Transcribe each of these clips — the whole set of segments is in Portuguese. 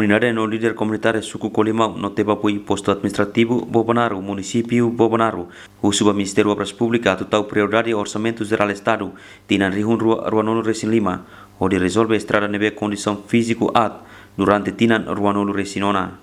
Komunidade no líder komunitária suku Kolimau Tebabui, postu administrativu Bobonaro, munisípiu Bobonaro, husu Ministériu Obra Públika atau prioridade orsamentu Jerál Estadu, tinan ruanolo resin 5, hodi rezolve estrada nebe kondisaun fíziku durante tinan ruanolo resinona.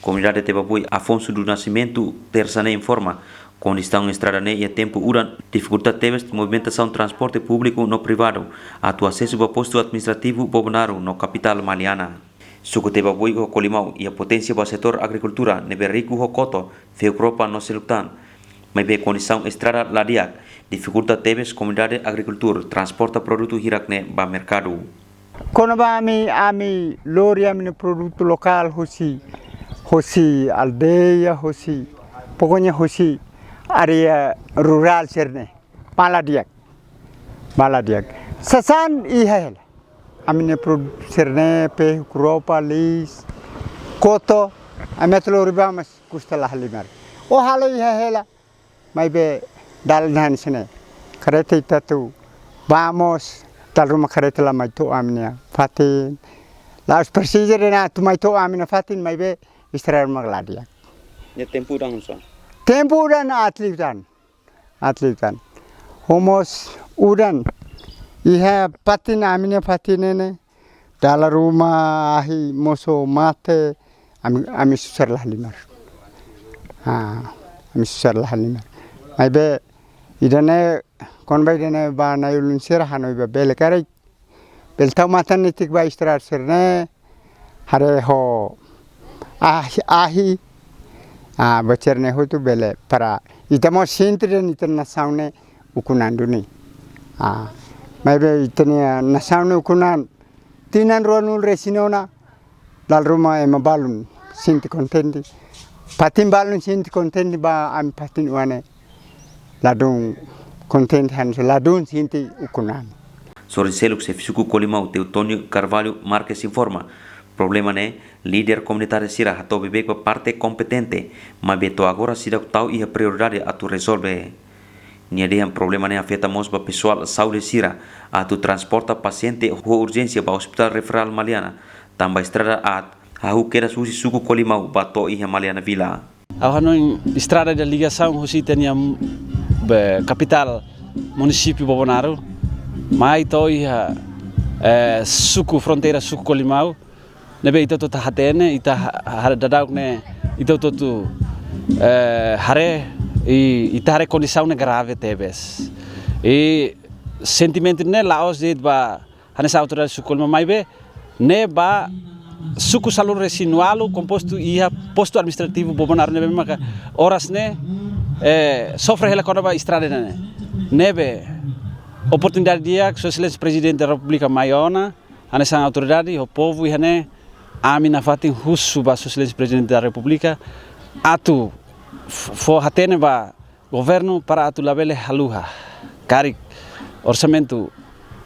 Komunidade Tebabui Afonso do Nascimento tersane informa, kondisaun estrada ne ia tempo uran dificuldade teves de movimentação transporte público no privado, atu acesso ao posto administrativo Bobonaro no capital maliana. Suku Tebabui ho Kolimau ia potência para setor agricultura nebe rico ho koto feu kropa no selutan, mas be kondisaun estrada hadi'ak dificuldade teves komunidade agricultura transporta produto hadi'ak ne ba mercado. Kono ba ami lori ami produto lokal hosi aldeia hosi pokoknya hosi area rural serne baladiak sasan ihel amine produto serne pe kropa lis koto ametlo ribamas kustalah limar o halo ihela mai be dalnan sene karete tatu vamos tal rumah karete la mai to amine fatin las procedure na tu mai to amine fatin mai be istirahat magladiak Ya tempo dan so. Tempo dan atletan. Homos udan. Iha patin amine patinene. Dalam rumah ahi moso mate ami susar lah limar. Ami susar lah limar. Mai be idane konbai idane ba na yulun sirah hanoi be belekare. Beltau matan nitik ba istirahat sirne. Hare ho ahi bacerne ho tu bele para itamo sintre ni tan nasaune ukunandu ni mai be itania nasaune ukunan tinan ronul resinona dal rumah ema balun sinti kontenti patin balun sinti kontenti ba am patin wane ladung kontenti han ladun sinti ukunan Sobre seluk se suku Kolimau Teutonio Carvalho Marques informa. Problema né, líder komunitária sira atau bebek parte competente, mas beto agora sira tahu ia prioridade atu rezolve. Nia dehan problema né afeta mos ba pessoal saúde sira atu transporta paciente ho urgência ba hospital referral maliana, tamba estrada hahu queda suku Kolimau bato ia maliana vila. Ahano estrada de ligação husi tenia capital munisípiu Bobonaro, mai to ia suku fronteira suku Kolimau. Nebe ita tota hatene ita dadau ne ita tu hare ita hare kondisaun grave tebes e sentimento ne laos de ba hanesa autoridade sukul mai be ne ba suku salur resinualu composto ia postu administrativu Bobonaro nebe maka horas ne sofre hela kono ba estrada nebe oportunidade dia socialista presidente da República Maiona hanesa autoridade o povo ihane Amina fatin husu ba socialista presidente da República atu fo hatene ba governo para atu labele haluha cari orsamentu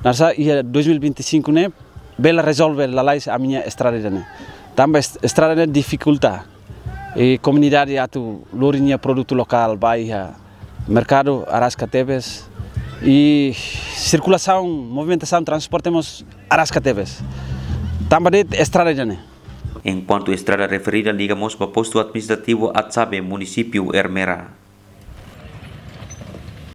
nasa ia 2025 ne bela rezolve la lais a minha estrada ne tamba estrada ne dificulta e comunidade atu lorinha produto local baia mercado arasca teves e circulação movimentação transportemos arasca teves tamba de estrada jane. Enquanto estrada referida ligamos para posto administrativo Atsabe, munisípiu Ermera.